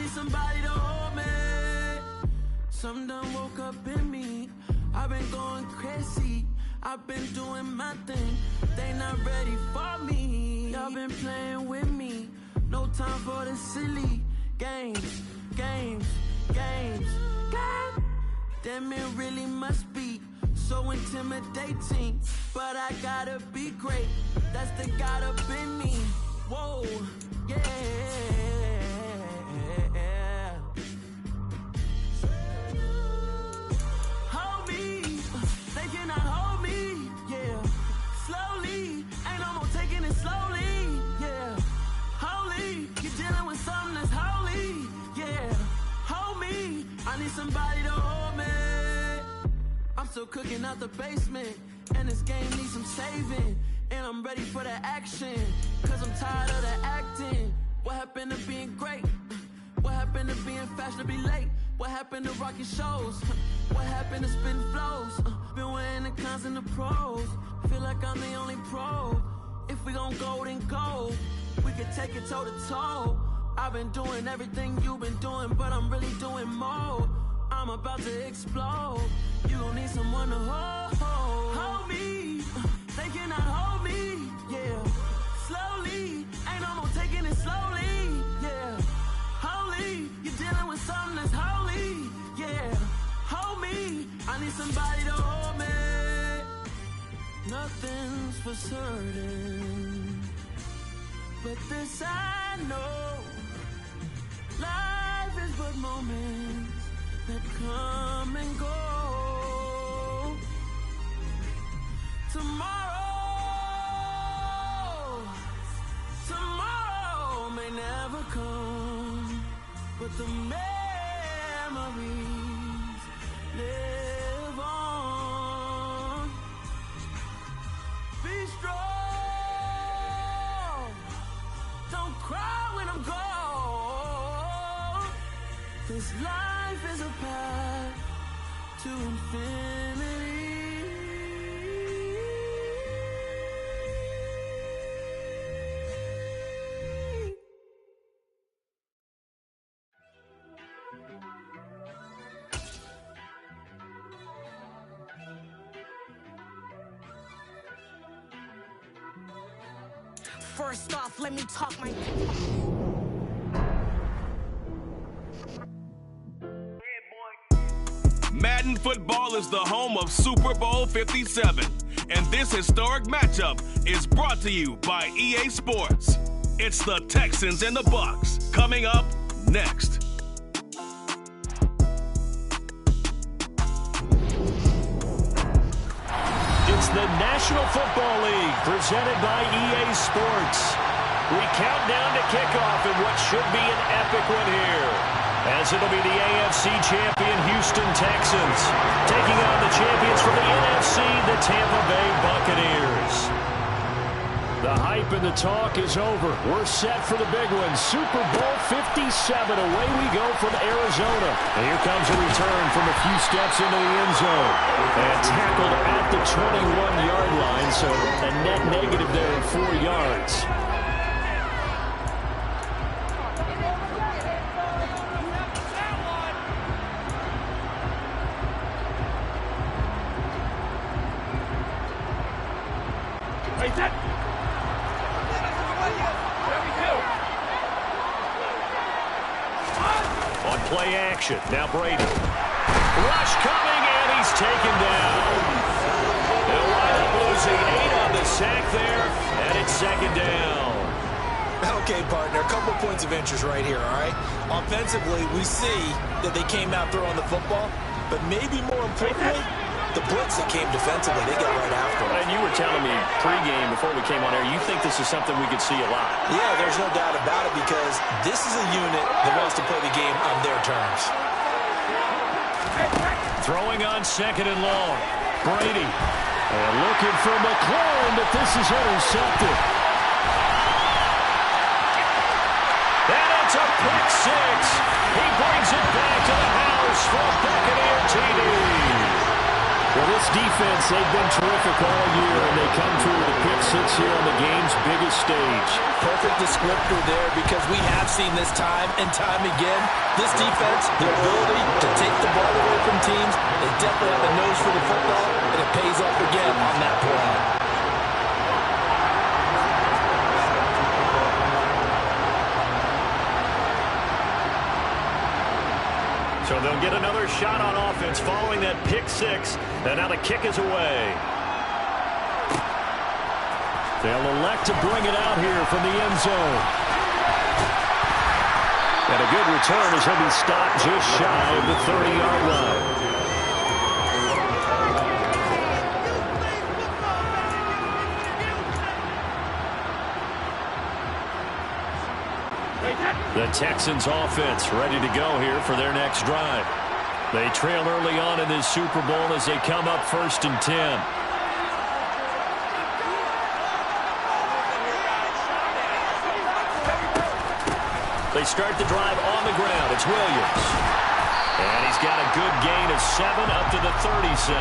need somebody to hold me. Something done woke up in me. I've been going crazy. I've been doing my thing. They not ready for me. Y'all been playing with me. No time for the silly games. Games. God damn, it really must be so intimidating. But I gotta be great. That's the God up in me. Whoa, yeah. Hold me, they cannot hold me, yeah. Slowly, ain't no more taking it slowly, yeah. Holy, you're dealing with something that's holy, yeah. Hold me, I need somebody to hold me. I'm still cooking out the basement, and this game needs some saving. And I'm ready for the action, cause I'm tired of the acting. What happened to being great? What happened to being fashionably late? What happened to rocking shows? What happened to spitting flows? Been wearing the cons and the pros. Feel like I'm the only pro. If we gon' go, then go. We could take it toe to toe. I've been doing everything you've been doing, but I'm really doing more. I'm about to explode. You gon' need someone to hold me. They cannot hold me, yeah. Slowly, ain't no more taking it slowly, yeah. Holy, you're dealing with something that's holy, yeah. Hold me, I need somebody to hold me. Nothing's for certain, but this I know. Life is but moments that come and go. Tomorrow may never come, but the memories live on. Be strong, don't cry when I'm gone. This life is a path to infinity. First off, let me talk my... Madden football is the home of Super Bowl 57, and this historic matchup is brought to you by EA Sports. It's the Texans and the Bucs coming up next. It's the National Football League presented by EA Sports. We count down to kickoff in what should be an epic one here, as it'll be the AFC champion Houston Texans taking on the champions from the NFC, the Tampa Bay Buccaneers. The hype and the talk is over. We're set for the big one. Super Bowl 57. Away we go from Arizona. And here comes a return from a few steps into the end zone. And tackled at the 21-yard line, so a net negative there of 4 yards. On play action, now Brady. Rush coming, and he's taken down. They'll wind up losing 8 on the sack there, and it's second down. Okay, partner, a couple points of interest right here, all right? Offensively, we see that they came out throwing the football, but maybe more importantly, the blitz that came defensively, they got right after it. And you were telling me pregame before we came on air, you think this is something we could see a lot. Yeah, there's no doubt about it, because this is a unit that wants to play the game on their terms. Throwing on second and long. Brady. And looking for McLaurin, but this is intercepted. And it's a pick six. He brings it back to the house for a Buccaneer TD. Well, this defense, they've been terrific all year, and they come through with a pick six here on the game's biggest stage. Perfect descriptor there, because we have seen this time and time again. This defense, their ability to take the ball away from teams, they definitely have the nose for the football, and it pays off again on that play. So they'll get another shot on offense following that pick six. And now the kick is away. They'll elect to bring it out here from the end zone. And a good return as he'll be stopped just shy of the 30-yard line. The Texans offense ready to go here for their next drive. They trail early on in this Super Bowl as they come up 1st and 10. They start the drive on the ground. It's Williams. And he's got a good gain of 7 up to the 37.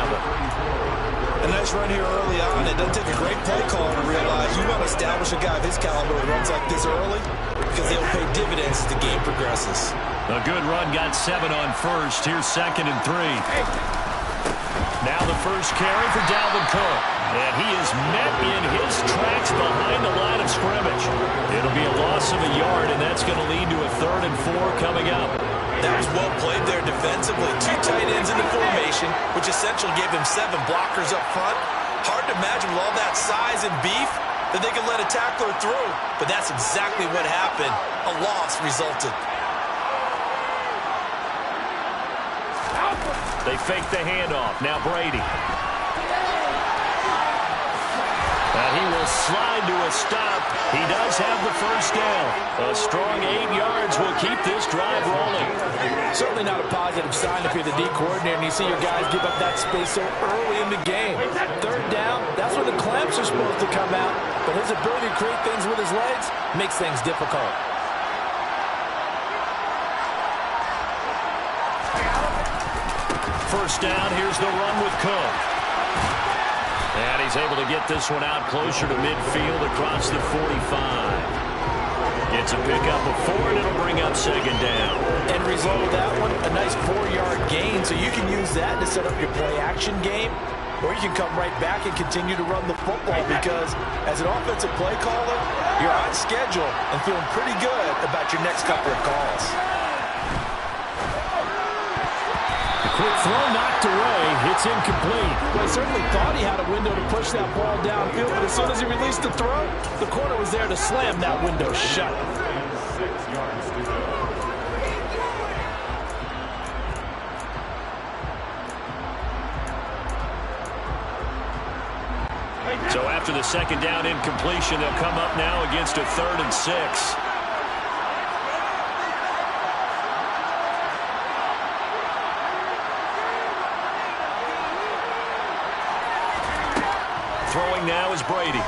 A nice run here early on. It doesn't take a great play caller to realize you want to establish a guy of his caliber who runs like this early, because they'll pay dividends as the game progresses. A good run, got 7 on first. Here's 2nd and 3. Now the first carry for Dalvin Cook. And he is met in his tracks behind the line of scrimmage. It'll be a loss of a yard, and that's going to lead to a 3rd and 4 coming up. That was well played there defensively. 2 tight ends in the formation, which essentially gave him 7 blockers up front. Hard to imagine with all that size and beef that they could let a tackler through. But that's exactly what happened. A loss resulted. They fake the handoff. Now Brady. And he will slide to a stop. He does have the first down. A strong 8 yards will keep this drive rolling. Certainly not a positive sign if you're the D coordinator and you see your guys give up that space so early in the game. 3rd down, that's when the clamps are supposed to come out. But his ability to create things with his legs makes things difficult. First down, here's the run with Cook. And he's able to get this one out closer to midfield across the 45. It's a pickup of 4, and it'll bring up 2nd down. End result of that one, a nice 4-yard gain, so you can use that to set up your play-action game, or you can come right back and continue to run the football, because as an offensive play caller, you're on schedule and feeling pretty good about your next couple of calls. Quick throw knocked away. It's incomplete. Well, he certainly thought he had a window to push that ball downfield, but as soon as he released the throw, the corner was there to slam that window shut. So after the 2nd down incompletion, they'll come up now against a 3rd and 6. Throwing now is Brady.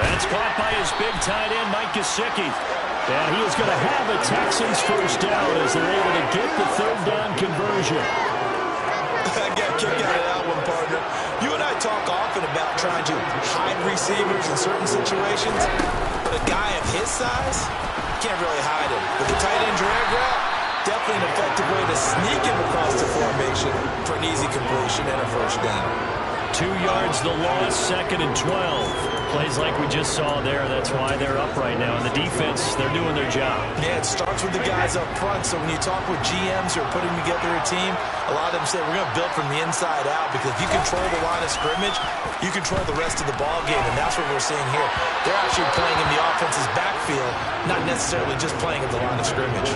That's caught by his big tight end, Mike Gesicki. And he is going to have a Texans first down as they're able to get the 3rd down conversion. I got kicked out of that one, partner. You and I talk often about trying to hide receivers in certain situations, but a guy of his size can't really hide him. With the tight end drag route, definitely an effective way to sneak him across the formation for an easy completion and a first down. 2 yards the loss, 2nd and 12. Plays like we just saw there. That's why they're up right now. And the defense, they're doing their job. Yeah, it starts with the guys up front. So when you talk with GMs who are putting together a team, a lot of them say we're going to build from the inside out, because if you control the line of scrimmage, you control the rest of the ball game. And that's what we're seeing here. They're actually playing in the offense's backfield, not necessarily just playing in the line of scrimmage.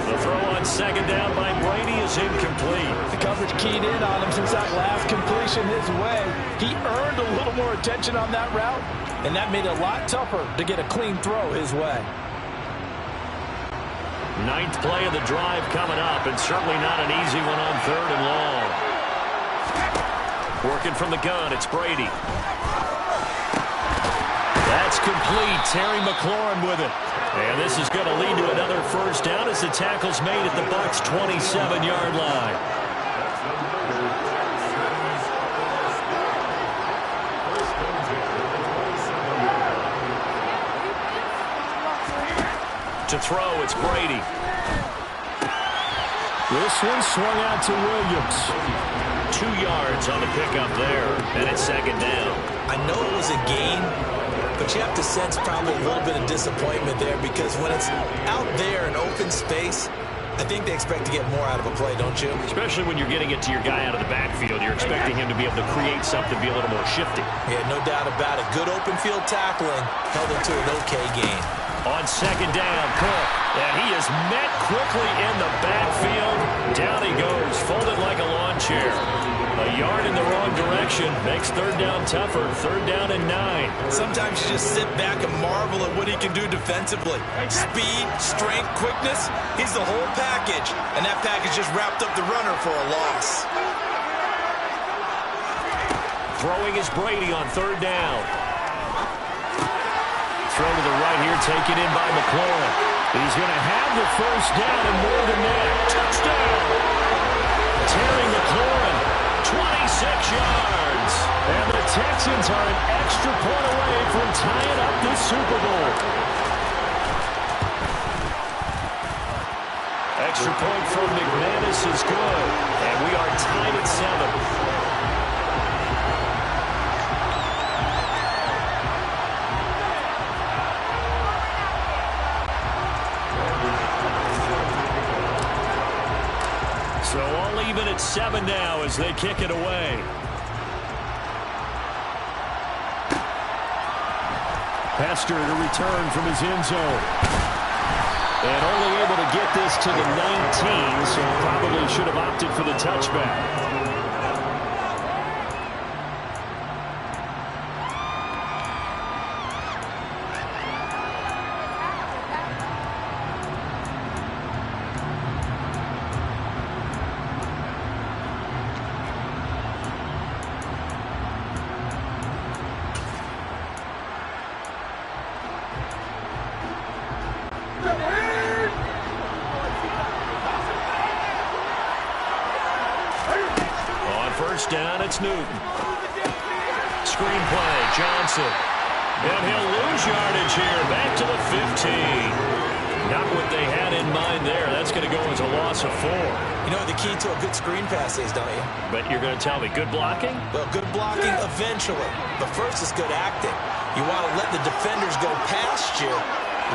The throw on 2nd down by Brady is incomplete. The coverage keyed in on him since that last completion his way. He earned a little more attention on that route, and that made it a lot tougher to get a clean throw his way. 9th play of the drive coming up, and certainly not an easy one on 3rd and long. Working from the gun, it's Brady. That's complete. Terry McLaurin with it. And this is going to lead to another first down as the tackle's made at the Bucs' 27-yard line. To throw, it's Brady. This one swung out to Williams. 2 yards on the pickup there, and it's second down. I know it was a gain, but you have to sense probably a little bit of disappointment there because when it's out there in open space, I think they expect to get more out of a play, don't you? Especially when you're getting it to your guy out of the backfield. You're expecting him to be able to create something, be a little more shifty. Yeah, no doubt about it. Good open field tackling held him to an okay gain. On second down, Cook. And he is met quickly in the backfield. Down he goes, folded like a lawn chair. A yard in the wrong direction makes third down tougher. Third down and 9. Sometimes you just sit back and marvel at what he can do defensively. Speed, strength, quickness. He's the whole package. And that package just wrapped up the runner for a loss. Throwing is Brady on third down. Throw to the right here, taken in by McLaurin. He's going to have the first down and more than that. Touchdown! Terry McLaurin, 26 yards. And the Texans are an extra point away from tying up this Super Bowl. Extra point from McManus is good. And we are tied at 7. So all even at 7 now as they kick it away. Hester to return from his end zone. And only able to get this to the 19, so probably should have opted for the touchback. Down, it's Newton. Screenplay, Johnson. And he'll lose yardage here. Back to the 15. Not what they had in mind there. That's going to go as a loss of 4. You know what the key to a good screen pass is, don't you? But you're going to tell me, good blocking? Well, good blocking eventually. But first is good acting. You want to let the defenders go past you,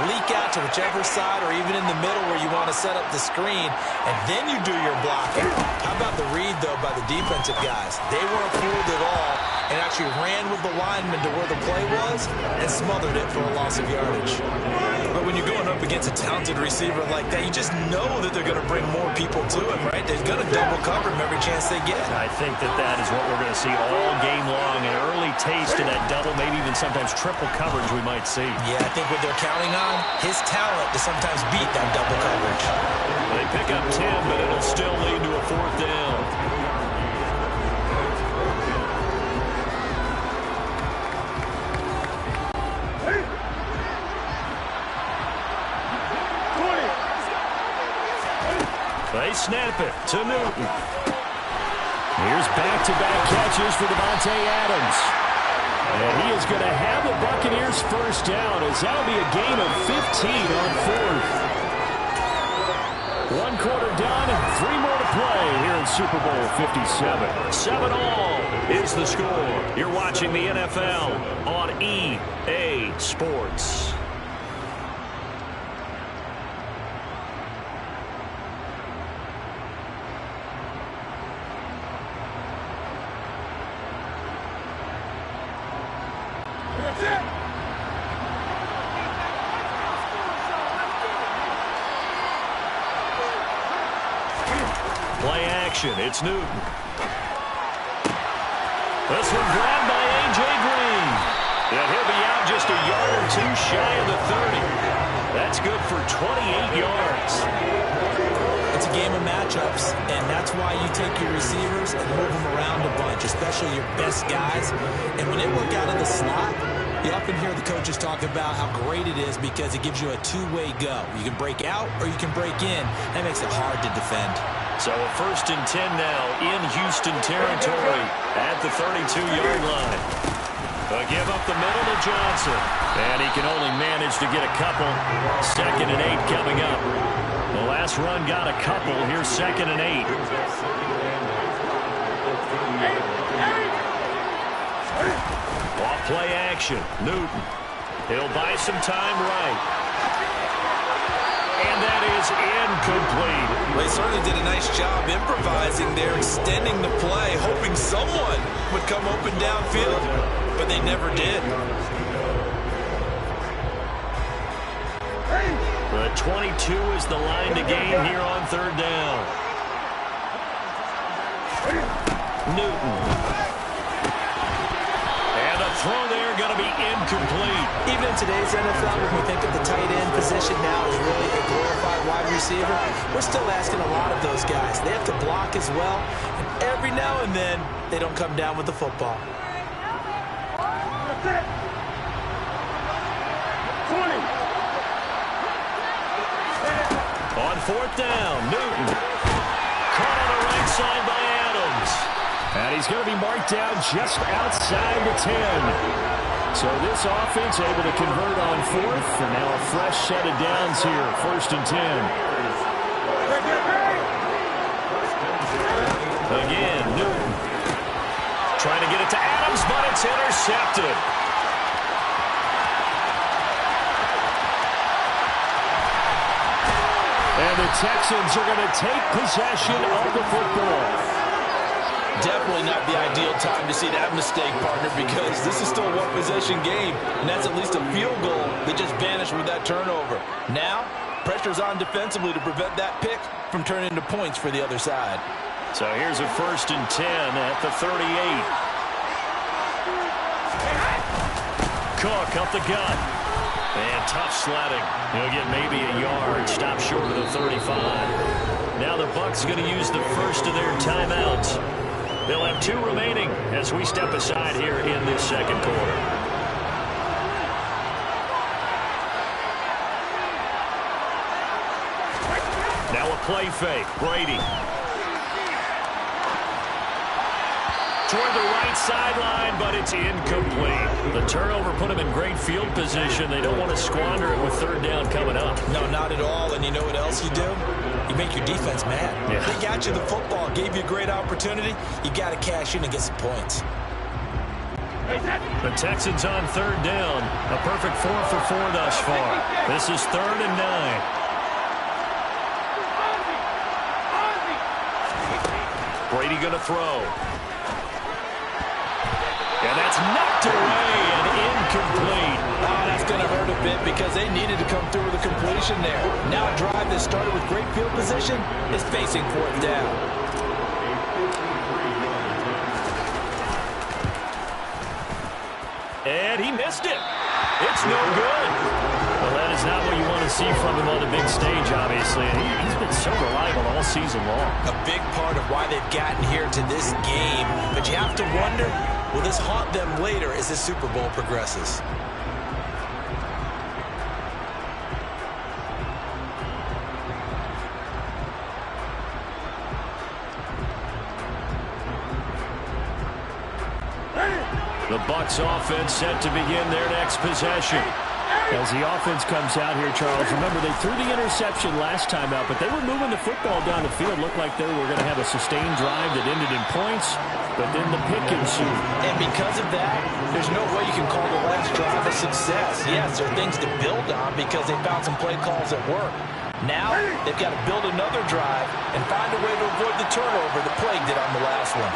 leak out to whichever side or even in the middle where you want to set up the screen, and then you do your blocking. How about the read, though, by the defensive guys? They weren't fooled at all and actually ran with the lineman to where the play was and smothered it for a loss of yardage. But when you're going up against a talented receiver like that, you just know that they're going to bring more people to him, right? They're going to double cover him every chance they get. I think that is what we're going to see all game long. An early taste of that double, maybe even sometimes triple coverage we might see. Yeah, I think what they're counting on, his talent to sometimes beat that double coverage. They pick up 10, but it'll still lead to a 4th down. They snap it to Newton. Here's back-to-back catches for Devontae Adams. And he is going to have the Buccaneers first down as that'll be a gain of 15 on 4th. 1 quarter done and 3 more to play here in Super Bowl 57. 7-all is the score. You're watching the NFL on EA Sports. Play action. It's Newton. This one grabbed by A.J. Green. And he'll be out just a yard or 2 shy of the 30. That's good for 28 yards. It's a game of matchups, and that's why you take your receivers and move them around a bunch, especially your best guys. And when they work out in the slot, you often hear the coaches talk about how great it is because it gives you a two-way go. You can break out or you can break in. That makes it hard to defend. So a 1st and 10 now in Houston territory at the 32-yard line. A give up the middle to Johnson. And he can only manage managed to get a couple. 2nd and 8 coming up. The last run got a couple. Here's 2nd and 8. Off play action. Newton. He'll buy some time right. And that is incomplete. Well, he certainly did a nice job improvising there, extending the play, hoping someone would come open downfield, but they never did. The 22 is the line to gain here on 3rd down. Newton. And a throw there going to be incomplete. Even in today's NFL, when we think of the tight end position now as really a glorified wide receiver, we're still asking a lot of those guys. They have to block as well, and every now and then, they don't come down with the football. On 4th down, Newton. Caught on the right side by Adams. And he's going to be marked down just outside the 10. So this offense able to convert on 4th, and now a fresh set of downs here, 1st and 10. Again, Newton. Trying to get it to Adams, but it's intercepted. And the Texans are going to take possession of the football. Definitely not the ideal time to see that mistake, partner, because this is still a one-possession game, and that's at least a field goal that just vanished with that turnover. Now, pressure's on defensively to prevent that pick from turning into points for the other side. So here's a 1st and 10 at the 38. Cook up the gut. And tough sledding. He'll get maybe a yard. Stop short of the 35. Now the Bucs going to use the first of their timeouts. They'll have 2 remaining as we step aside here in this 2nd quarter. Now a play fake. Brady. Toward the right sideline, but it's incomplete. The turnover put him in great field position. They don't want to squander it with 3rd down coming up. No, not at all. And you know what else you do? You make your defense mad. Yeah. They got you the football, gave you a great opportunity. You got to cash in and get some points. The Texans on 3rd down. A perfect 4 for 4 thus far. This is 3rd and 9. Brady going to throw. And that's knocked away and incomplete. Oh, that's going to hurt a bit because they needed to come through with a completion there. Now a drive that started with great field position is facing 4th down. And he missed it. It's no good. Well, that is not what you want to see from him on the big stage, obviously. And he's been so reliable all season long. A big part of why they've gotten here to this game. But you have to wonder, will this haunt them later as this Super Bowl progresses? The Bucs offense set to begin their next possession. As the offense comes out here, Charles, remember they threw the interception last time out, but they were moving the football down the field. Looked like they were going to have a sustained drive that ended in points, but then the pick ensued. And because of that, there's no way you can call the last drive a success. Yes, there are things to build on because they found some play calls that work. Now, they've got to build another drive and find a way to avoid the turnover that plagued it on the last one.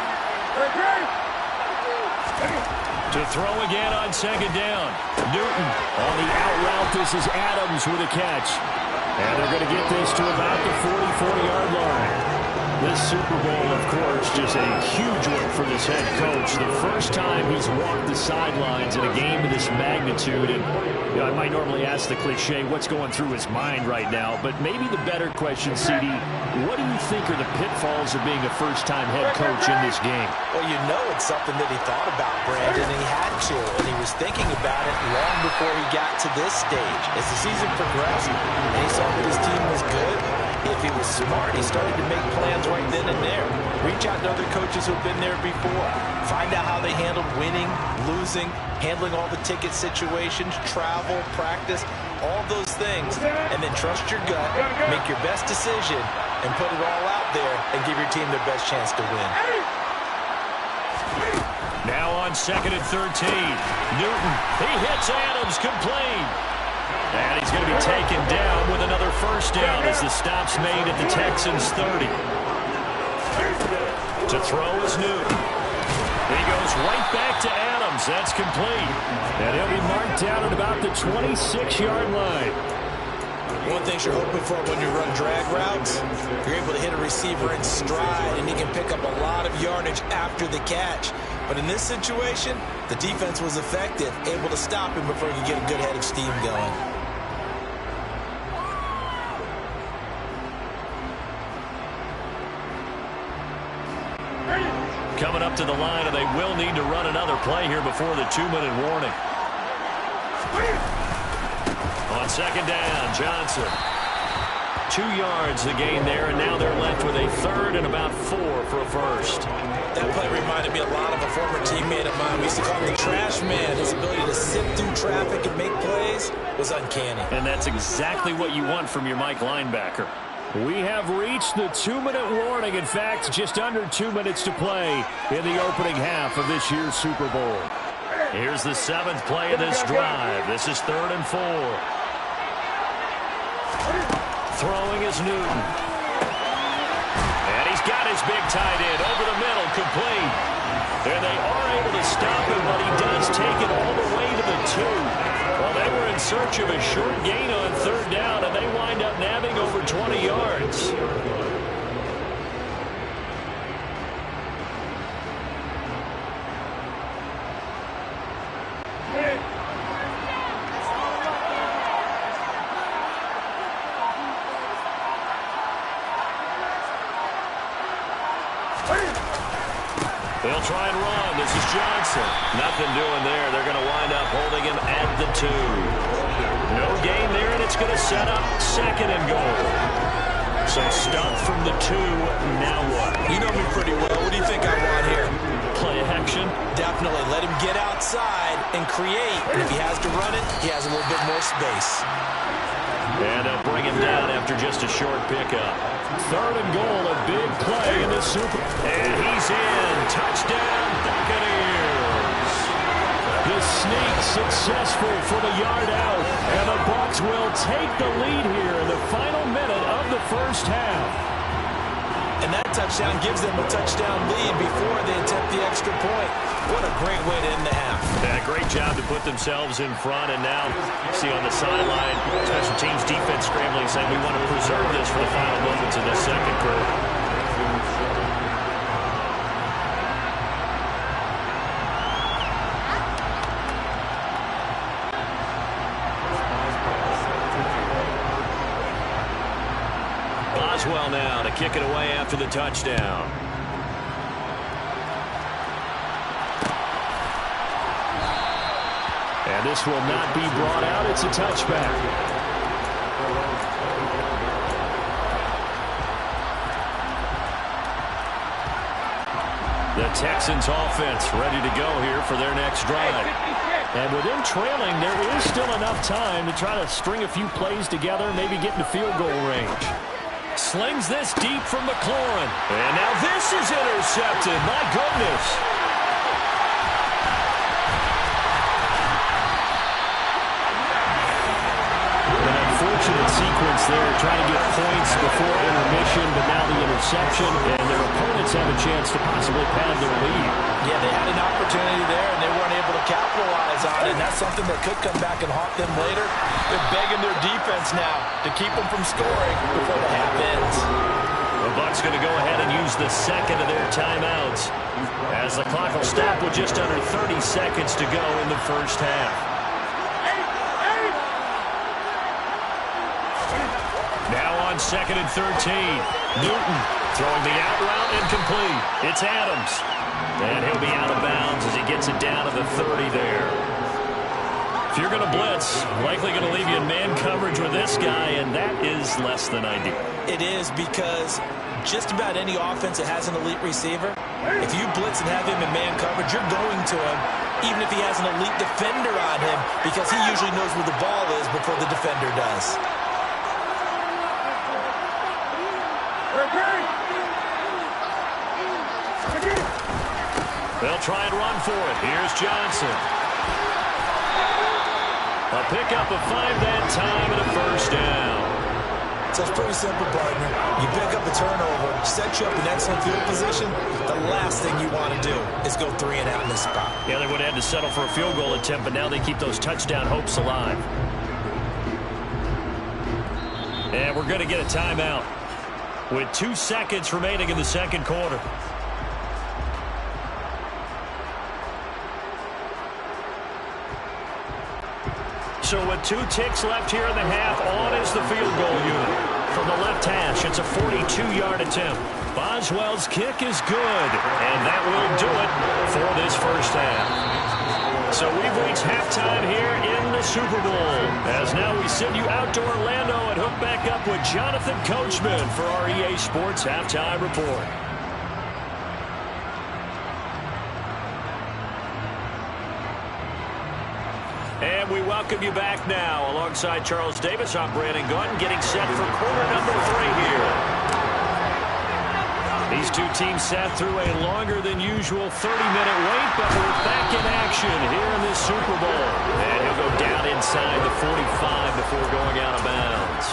To throw again on 2nd down. Newton on the out route. This is Adams with a catch. And they're going to get this to about the 40-yard line. This Super Bowl, of course, just a huge one for this head coach. The first time he's walked the sidelines in a game of this magnitude. And I might normally ask the cliche, what's going through his mind right now? But maybe the better question, CD, what do you think are the pitfalls of being a first-time head coach in this game? Well, you know it's something that he thought about, Brandon, and he had to. And he was thinking about it long before he got to this stage. As the season progressed and he saw that his team was good, If he was smart, he started to make plans right then and there. Reach out to other coaches who've been there before. Find out how they handled winning, losing, handling all the ticket situations, travel, practice, all those things. And then trust your gut, make your best decision, and put it all out there and give your team their best chance to win. Now on 2nd and 13. Newton, he hits Adams, complete. And he's going to be taken down with another first down as the stop's made at the Texans' 30. To throw is Newton. He goes right back to Adams. That's complete. And he'll be marked down at about the 26-yard line. One thing you're hoping for when you run drag routes, you're able to hit a receiver in stride, and he can pick up a lot of yardage after the catch. But in this situation, the defense was effective, able to stop him before he could get a good head of steam going. Coming up to the line, and they will need to run another play here before the 2-minute warning. On 2nd down, Johnson. 2 yards the gain there, and now they're left with a 3rd and about 4 for a first. That play reminded me a lot of a former teammate of mine. We used to call him the trash man. His ability to sift through traffic and make plays was uncanny. And that's exactly what you want from your Mike linebacker. We have reached the 2-minute warning. In fact, just under 2 minutes to play in the opening half of this year's Super Bowl. Here's the 7th play of this drive. This is 3rd and 4. Throwing is Newton. And he's got his big tight end over the middle, complete. And they are able to stop him, but he does take it all the way to the 2. Well, they were in search of a short gain on 3rd down, and they wind up nabbing over 20 yards. They'll try and run. This is Johnson. Nothing doing there. They're going to wind up holding him at the 2. No gain there, and it's going to set up 2nd and goal. So stuck from the 2. Now what? You know me pretty well. What do you think I want here? Play action? Definitely. Let him get outside and create. And if he has to run it, he has a little bit more space. And they'll bring him down after just a short pickup. 3rd and goal, a big play in the Super. And he's in. Touchdown, Buccaneers. The sneak successful for the yard out. And the Bucs will take the lead here in the final minute of the first half. And that touchdown gives them a touchdown lead before they attempt the extra point. What a great way to end the half. Yeah, great job to put themselves in front. And now you see on the sideline, special teams defense scrambling, saying we want to preserve this for the final moments of the second quarter. Boswell now to kick it away after the touchdown. And this will not be brought out. It's a touchback. The Texans offense ready to go here for their next drive. And with them trailing, there is still enough time to try to string a few plays together, maybe get into field goal range. Slings this deep from McLaurin. And now this is intercepted. My goodness. An unfortunate sequence there, trying to get points before intermission, but now the interception, and their opponents have a chance to possibly pad their lead. Yeah, they had an opportunity there, and they weren't able to capitalize on it, and that's something that could come back and haunt them later. They're begging their defense now to keep them from scoring before the half ends. The Bucs going to go ahead and use the second of their timeouts as the clock will stop with just under 30 seconds to go in the first half. Now on 2nd and 13. Newton throwing the out route incomplete. It's Adams. And he'll be out of bounds as he gets it down to the 30 there. If you're going to blitz, likely going to leave you in man coverage with this guy, and that is less than ideal. It is, because just about any offense that has an elite receiver, if you blitz and have him in man coverage, you're going to him, even if he has an elite defender on him, because he usually knows where the ball is before the defender does. They'll try and run for it. Here's Johnson. A pickup of 5 that time and a first down. So it's pretty simple, partner. You pick up a turnover, set you up in excellent field position. The last thing you want to do is go 3 and out in this spot. Yeah, they would have had to settle for a field goal attempt, but now they keep those touchdown hopes alive. And we're going to get a timeout with 2 seconds remaining in the second quarter. So with 2 ticks left here in the half, on is the field goal unit. From the left hash, it's a 42-yard attempt. Boswell's kick is good, and that will do it for this first half. So we've reached halftime here in the Super Bowl. As now we send you out to Orlando and hook back up with Jonathan Coachman for our EA Sports Halftime Report. And we welcome you back now. Alongside Charles Davis, I'm Brandon Gautin, getting set for quarter number 3 here. These 2 teams sat through a longer than usual 30-minute wait, but we're back in action here in this Super Bowl. And he'll go down inside the 45 before going out of bounds.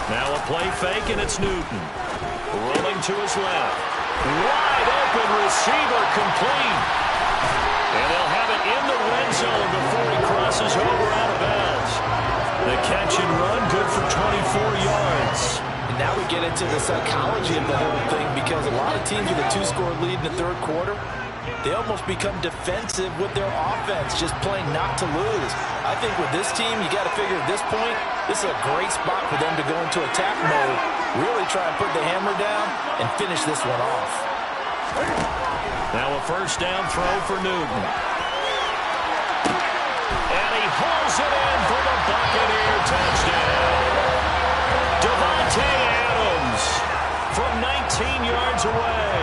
Now a play fake, and it's Newton. Rolling to his left. Wide open receiver, complete. And they'll have it in the red zone before he crosses over out of bounds. The catch and run, good for 24 yards. And now we get into the psychology of the whole thing, because a lot of teams with a 2-score lead in the third quarter, they almost become defensive with their offense, just playing not to lose. I think with this team, you got to figure at this point, this is a great spot for them to go into attack mode, really try and put the hammer down and finish this one off. Now a first down throw for Newton. And he hauls it in for the Buccaneer touchdown. Devontae Adams from 19 yards away.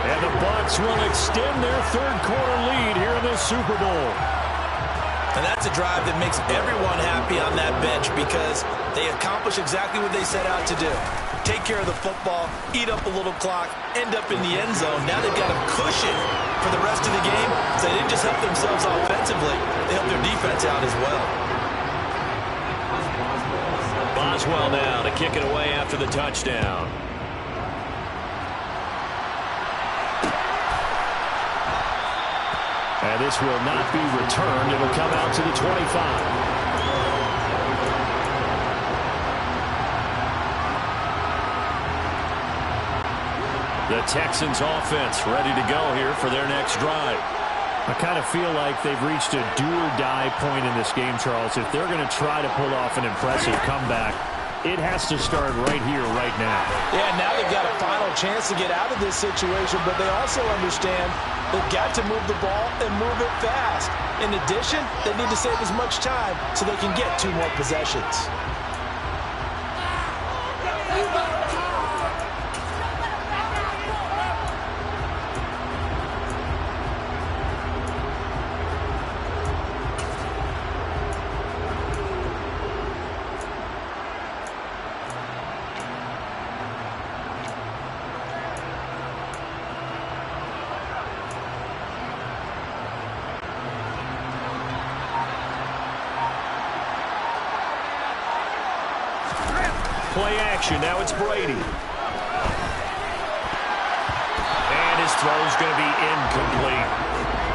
And the Bucs will extend their third quarter lead here in this Super Bowl. And that's a drive that makes everyone happy on that bench, because they accomplish exactly what they set out to do. Take care of the football, eat up a little clock, end up in the end zone. Now they've got a cushion for the rest of the game, so they didn't just help themselves offensively, they helped their defense out as well. Boswell now to kick it away after the touchdown. And this will not be returned. It will come out to the 25. The Texans offense ready to go here for their next drive. I kind of feel like they've reached a do-or-die point in this game, Charles. If they're going to try to pull off an impressive comeback, it has to start right here, right now. Yeah, now they've got a final chance to get out of this situation, but they also understand they've got to move the ball and move it fast. In addition, they need to save as much time so they can get 2 more possessions. Play action. Now it's Brady. And his throw's going to be incomplete.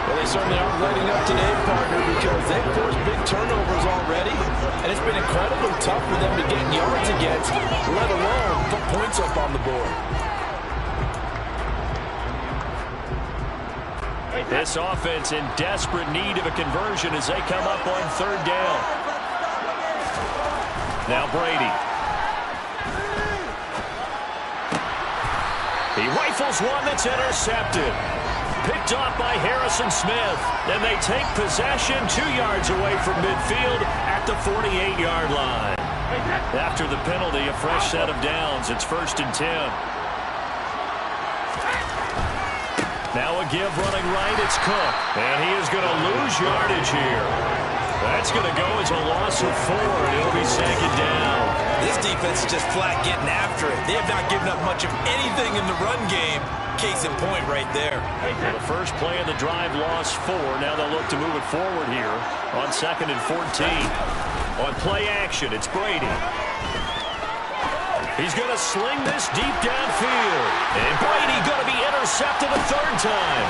Well, they certainly aren't letting up today, partner, because they've forced big turnovers already, and it's been incredibly tough for them to get yards against, let alone put points up on the board. This offense in desperate need of a conversion as they come up on third down. Now Brady. He rifles one that's intercepted. Picked off by Harrison Smith. Then they take possession 2 yards away from midfield at the 48-yard line. After the penalty, a fresh set of downs. It's 1st and 10. Now a give running right. It's Cook. And he is going to lose yardage here. That's going to go as a loss of 4, and it'll be 2nd down. This defense is just flat getting after it. They have not given up much of anything in the run game. Case in point right there. Well, the first play of the drive lost 4. Now they'll look to move it forward here on 2nd and 14. On play action, it's Brady. He's going to sling this deep downfield. And Brady going to be intercepted a 3rd time.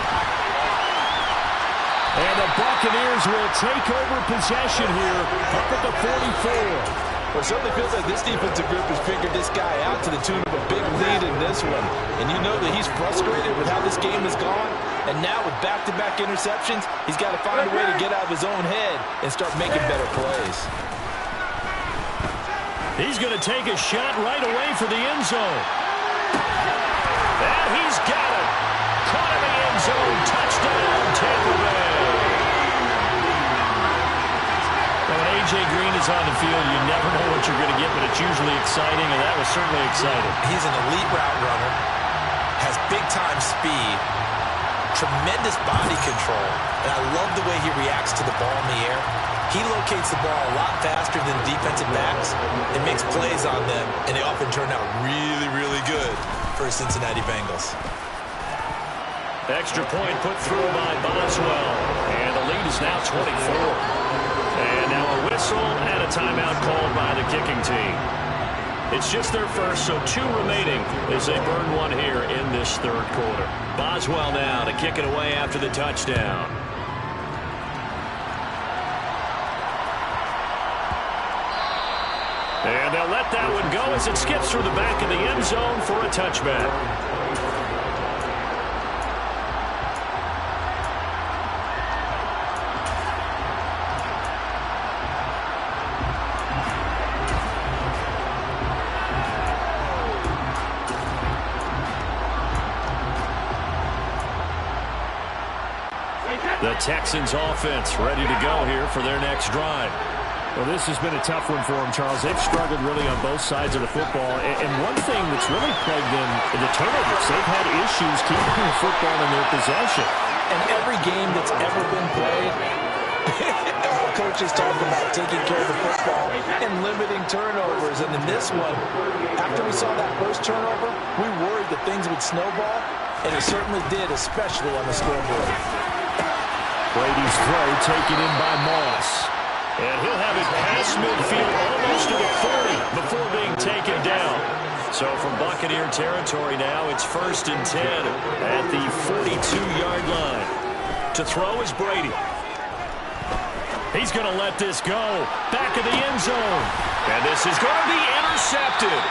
And the Buccaneers will take over possession here up at the 44. Well, it certainly feels like this defensive group has figured this guy out to the tune of a big lead in this one. And you know that he's frustrated with how this game has gone. And now with back-to-back interceptions, he's got to find a way to get out of his own head and start making better plays. He's going to take a shot right away for the end zone. And he's got it. Caught in the end zone. Touchdown, Tampa Bay. When A.J. Green is on the field, you never know what you're going to get, but it's usually exciting, and that was certainly exciting. He's an elite route runner, has big-time speed, tremendous body control, and I love the way he reacts to the ball in the air. He locates the ball a lot faster than defensive backs and makes plays on them, and they often turn out really, really good for the Cincinnati Bengals. Extra point put through by Boswell, and the lead is now 24. And now a whistle and a timeout called by the kicking team. It's just their first, so 2 remaining as they burn one here in this 3rd quarter. Boswell now to kick it away after the touchdown. And they'll let that one go as it skips through the back of the end zone for a touchback. The Texans offense ready to go here for their next drive. Well, this has been a tough one for them, Charles. They've struggled really on both sides of the football. And one thing that's really plagued them in the turnovers, they've had issues keeping the football in their possession. And every game that's ever been played, coaches talk about taking care of the football and limiting turnovers. And in this one, after we saw that first turnover, we worried that things would snowball, and it certainly did, especially on the scoreboard. Brady's throw taken in by Moss. And he'll have it past midfield almost to the 40 before being taken down. So from Buccaneer territory now, it's 1st and 10 at the 42-yard line. To throw is Brady. He's going to let this go. Back of the end zone. And this is going to be intercepted.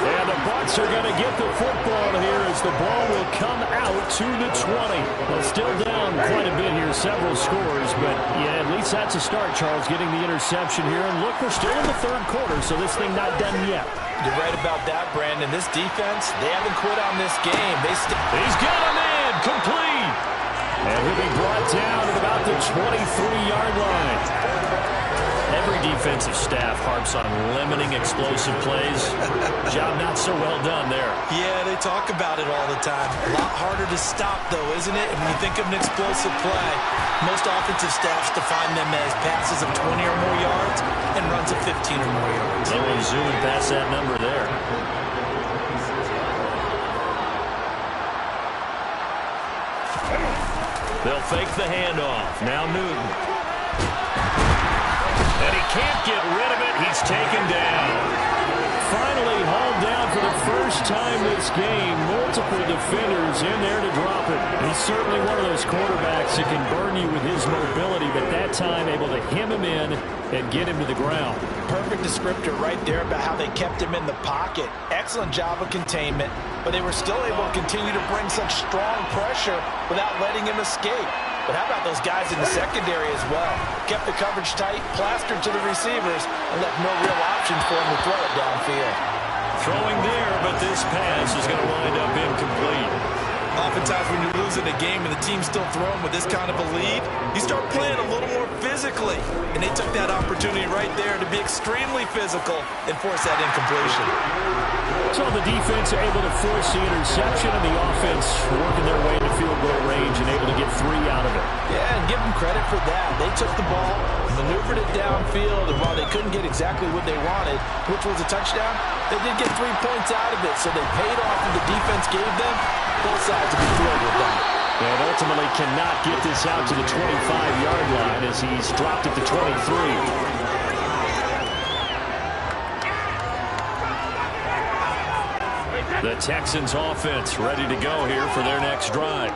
And the Bucs are going to get the football here as the ball will come out to the 20. Well, still down quite a bit here, several scores, but yeah, at least that's a start, Charles, getting the interception here. And look, we're still in the 3rd quarter, so this thing not done yet. You're right about that, Brandon. This defense, they haven't quit on this game. He's got him in, complete. And he'll be brought down at about the 23-yard line. Every defensive staff harps on limiting explosive plays. Job not so well done there. Yeah, they talk about it all the time. A lot harder to stop, though, isn't it? When you think of an explosive play, most offensive staffs define them as passes of 20 or more yards and runs of 15 or more yards. They will zoom past that number there. They'll fake the handoff. Now Newton. And he can't get rid of it. He's taken down. Finally hauled down for the first time this game, multiple defenders in there to drop it. He's certainly one of those quarterbacks that can burn you with his mobility, but that time able to hem him in and get him to the ground. Perfect descriptor right there about how they kept him in the pocket. Excellent job of containment, but they were still able to continue to bring such strong pressure without letting him escape. But how about those guys in the secondary as well? Kept the coverage tight, plastered to the receivers, and left no real options for him to throw it downfield. Throwing there, but this pass is going to wind up incomplete. Oftentimes when you're losing a game and the team's still throwing with this kind of a lead, you start playing a little more physically. And they took that opportunity right there to be extremely physical and force that incompletion. So the defense able to force the interception, and the offense working their way into field goal range and able to get 3 out of it. Yeah, and give them credit for that. They took the ball, maneuvered it downfield, and while they couldn't get exactly what they wanted, which was a touchdown, they did get 3 points out of it, so they paid off what the defense gave them. Both sides will be thrilled with that. And ultimately cannot get this out to the 25-yard line as he's dropped at the 23. The Texans offense ready to go here for their next drive.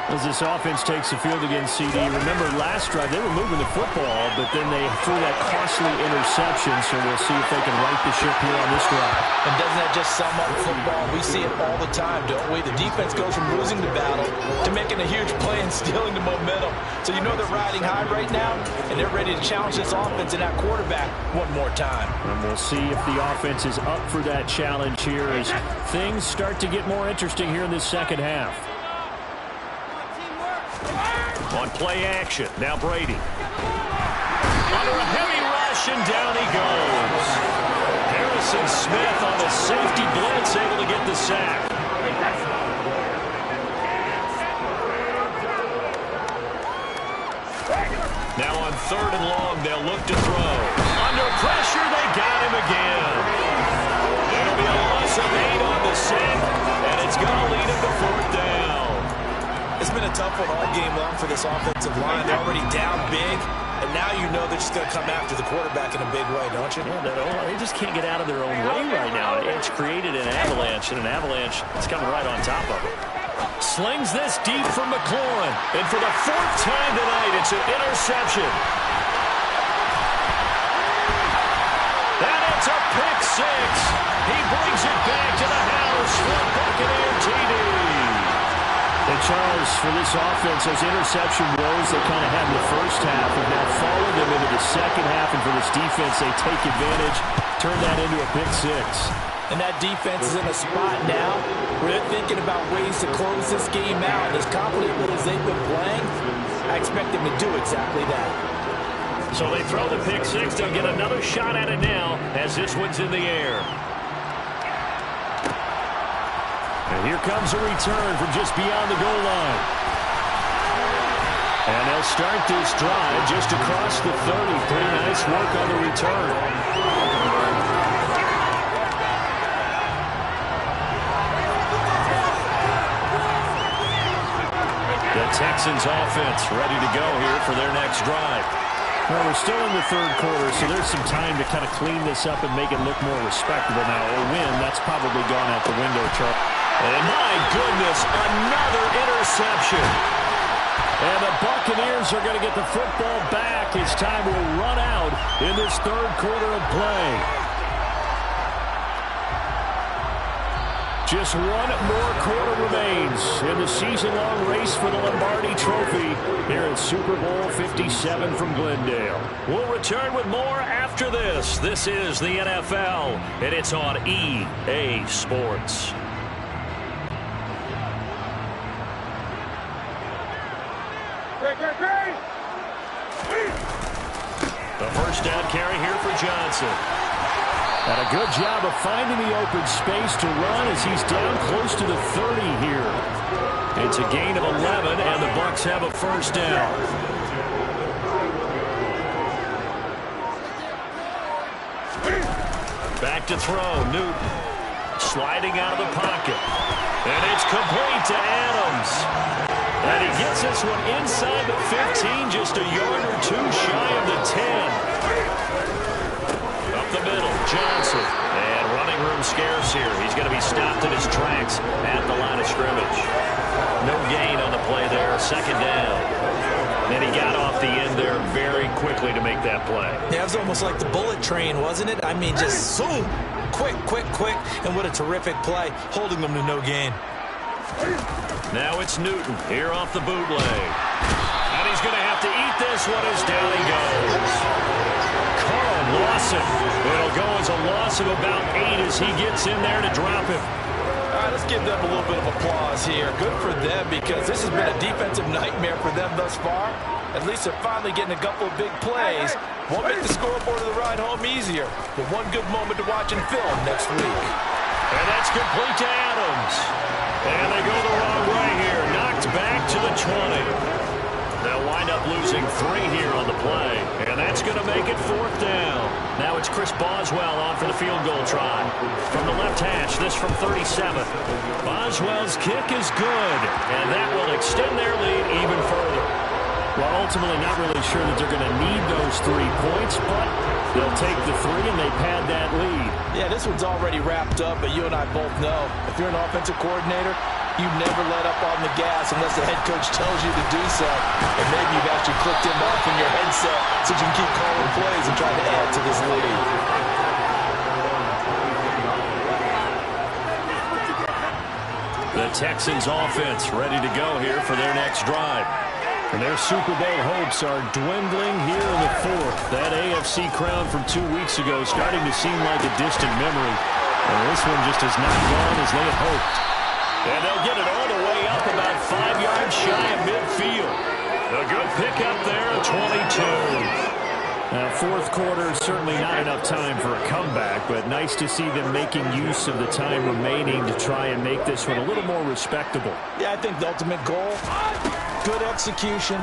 As this offense takes the field against CD, remember last drive they were moving the football, but then they threw that costly interception, so we'll see if they can right the ship here on this drive. And doesn't that just sum up football? We see it all the time, don't we? The defense goes from losing the battle to making a huge play and stealing the momentum. So you know they're riding high right now, and they're ready to challenge this offense and that quarterback one more time. And we'll see if the offense is up for that challenge here as things start to get more interesting here in this second half. On play action, now Brady. Under a heavy rush, and down he goes. Harrison Smith on the safety blitz, able to get the sack. Now on 3rd and long, they'll look to throw. Under pressure, they got him again. It'll be a loss of 8 on the sack, and it's going to lead him to 4th down. It's been a tough one all game long for this offensive line. They're already down big, and now you know they're just going to come after the quarterback in a big way, don't you? Yeah, they just can't get out of their own way right now. It's created an avalanche, and an avalanche is coming right on top of it. Slings this deep from McLaurin, and for the 4th time tonight, it's an interception. And it's a pick 6. He brings it back to the house for a Buccaneer TD. And Charles, for this offense, those interception woes they kind of had in the first half have now followed them into the second half, and for this defense, they take advantage, turn that into a pick 6. And that defense is in a spot now where they're thinking about ways to close this game out. As confidently as they've been playing, I expect them to do exactly that. So they throw the pick 6. They'll get another shot at it now as this one's in the air. And here comes a return from just beyond the goal line. And they'll start this drive just across the 30. Pretty nice work on the return. The Texans offense ready to go here for their next drive. Well, we're still in the 3rd quarter, so there's some time to kind of clean this up and make it look more respectable now. A win, that's probably gone out the window, Charles. And my goodness, another interception. And the Buccaneers are going to get the football back as time will run out in this 3rd quarter of play. Just one more quarter remains in the season-long race for the Lombardi Trophy here at Super Bowl 57 from Glendale. We'll return with more after this. This is the NFL, and it's on EA Sports. The first down carry here for Johnson. And a good job of finding the open space to run as he's down close to the 30 here. It's a gain of 11, and the Bucs have a first down. Back to throw. Newton sliding out of the pocket. And it's complete to Adams. And he gets this one inside the 15, just a yard or 2 shy of the 10. Up the middle, Johnson. And running room scarce here. He's going to be stopped at his second down. And he got off the end there very quickly to make that play. Yeah, it was almost like the bullet train, wasn't it? I mean, just zoom, quick, and what a terrific play, holding them to no gain. Now it's Newton here off the bootleg. And he's going to have to eat this one as down he goes. Carl Lawson. It'll go as a loss of about 8 as he gets in there to drop him. All right, let's give them a little bit of applause here. Good for them, because this has been a defensive nightmare for them thus far. At least they're finally getting a couple of big plays. Won't make the scoreboard of the ride home easier, but one good moment to watch in film next week. And that's complete to Adams. And they go the wrong way here. Knocked back to the 20. They'll wind up losing 3 here on the play. And that's going to make it 4th down. Now it's Chris Boswell on for the field goal try. From the left hash, this from 37. Boswell's kick is good. And that will extend their lead even further. Well, ultimately not really sure that they're going to need those 3 points, but they'll take the 3 and they pad that lead. Yeah, this one's already wrapped up, but you and I both know if you're an offensive coordinator, you never let up on the gas unless the head coach tells you to do so. And maybe you've actually clicked him off in your headset so you can keep calling plays and trying to add to this lead. The Texans offense ready to go here for their next drive. And their Super Bowl hopes are dwindling here in the 4th. That AFC crown from 2 weeks ago is starting to seem like a distant memory. And this one just has not gone as they had hoped. And they'll get it all the way up about 5 yards shy of midfield. A good pickup there at 22. Now, 4th quarter, certainly not enough time for a comeback, but nice to see them making use of the time remaining to try and make this one a little more respectable. Yeah, I think the ultimate goal, good execution,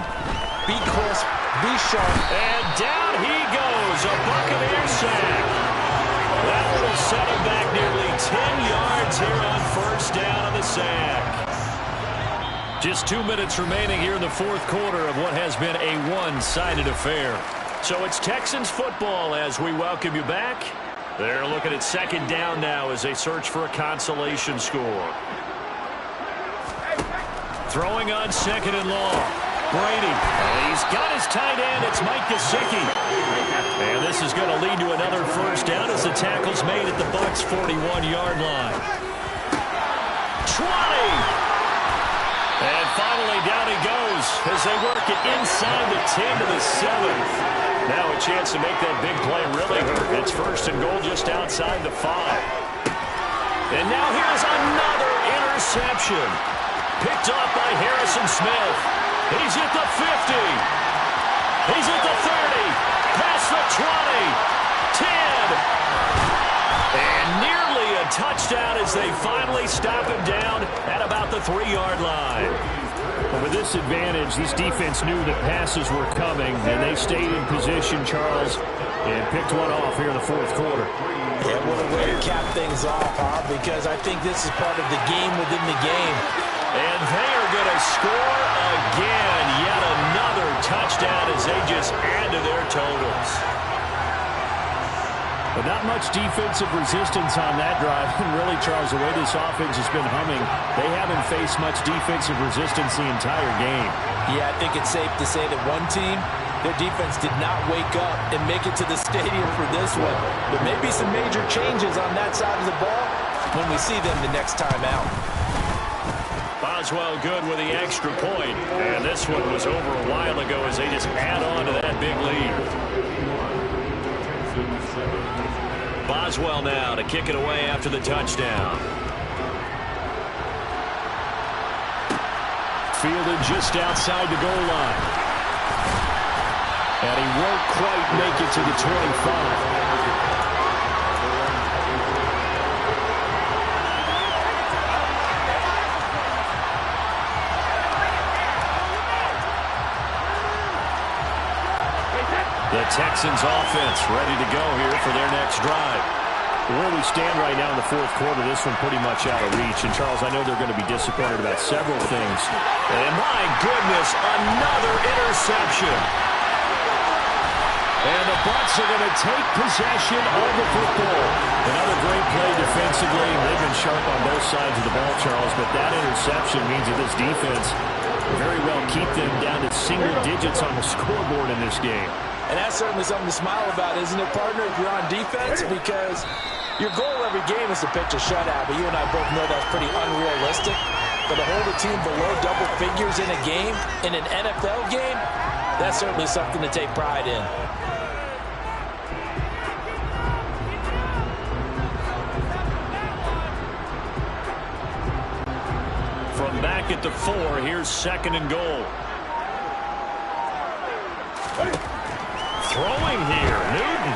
be crisp, be sharp. And down he goes, a Buccaneer sack. That will set him back nearly 10 yards here on 1st down on the sack. Just 2 minutes remaining here in the 4th quarter of what has been a one-sided affair. So it's Texans football as we welcome you back. They're looking at 2nd down now as they search for a consolation score. Throwing on 2nd and long. Brady. And he's got his tight end. It's Mike Gesicki. And this is going to lead to another 1st down as the tackle's made at the Bucs' 41-yard line. 20. And finally down he goes as they work it inside the 10 to the 7. Now a chance to make that big play really hurt. It's 1st and goal just outside the 5. And now here's another interception. Picked off by Harrison Smith. He's at the 50. He's at the 30. Past the 20. 10. And nearly a touchdown as they finally stop him down at about the 3-yard line. Well, with this advantage, this defense knew that passes were coming, and they stayed in position, Charles, and picked one off here in the 4th quarter. Yeah, what a way to cap things off, huh? Because I think this is part of the game within the game. And they are going to score again. Yet another touchdown as they just add to their totals. But not much defensive resistance on that drive. And really, Charles, the way this offense has been humming, they haven't faced much defensive resistance the entire game. Yeah, I think it's safe to say that one team, their defense did not wake up and make it to the stadium for this one. There may be some major changes on that side of the ball when we see them the next time out. Boswell good with the extra point. And this one was over a while ago as they just add on to that big lead. Boswell now to kick it away after the touchdown. Fielded just outside the goal line. And he won't quite make it to the 25. The Texans offense ready to go here for their next drive. Where we stand right now in the 4th quarter, this one pretty much out of reach. And, Charles, I know they're going to be disappointed about several things. And, my goodness, another interception. And the Bucs are going to take possession of the football. Another great play defensively. They've been sharp on both sides of the ball, Charles, but that interception means that this defense very well keep them down to single digits on the scoreboard in this game. And that's certainly something to smile about, isn't it, partner, if you're on defense? Because your goal every game is to pitch a shutout, but you and I both know that's pretty unrealistic. But to hold a team below double figures in a game, in an NFL game, that's certainly something to take pride in. From back at the 4, here's 2nd and goal. Throwing here, Newton.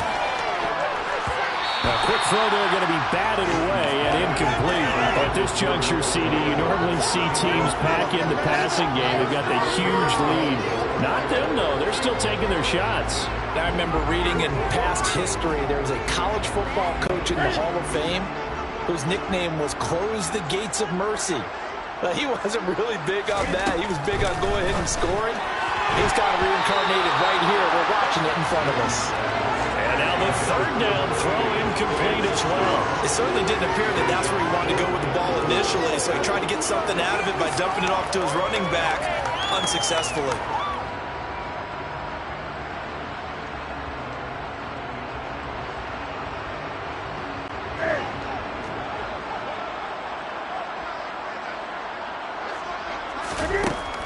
A quick throw there, going to be batted away and incomplete. At this juncture, CD, you normally see teams pack in the passing game. They've got the huge lead. Not them, though. They're still taking their shots. I remember reading in past history, there was a college football coach in the Hall of Fame whose nickname was Close the Gates of Mercy. He wasn't really big on that. He was big on go ahead and scoring. He's kind of reincarnated right here. We're watching it in front of us. And now the 3rd down throw incomplete as well. It certainly didn't appear that that's where he wanted to go with the ball initially, so he tried to get something out of it by dumping it off to his running back unsuccessfully.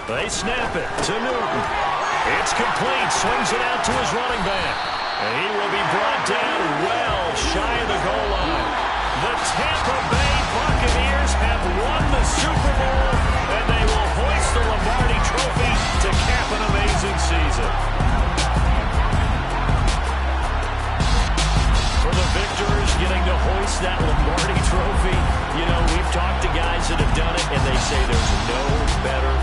They snap it to Newton. It's complete. Swings it out to his running back. And he will be brought down well shy of the goal line. The Tampa Bay Buccaneers have won the Super Bowl, and they will hoist the Lombardi Trophy to cap an amazing season. For the victors getting to hoist that Lombardi Trophy, you know, we've talked to guys that have done it, and they say there's no better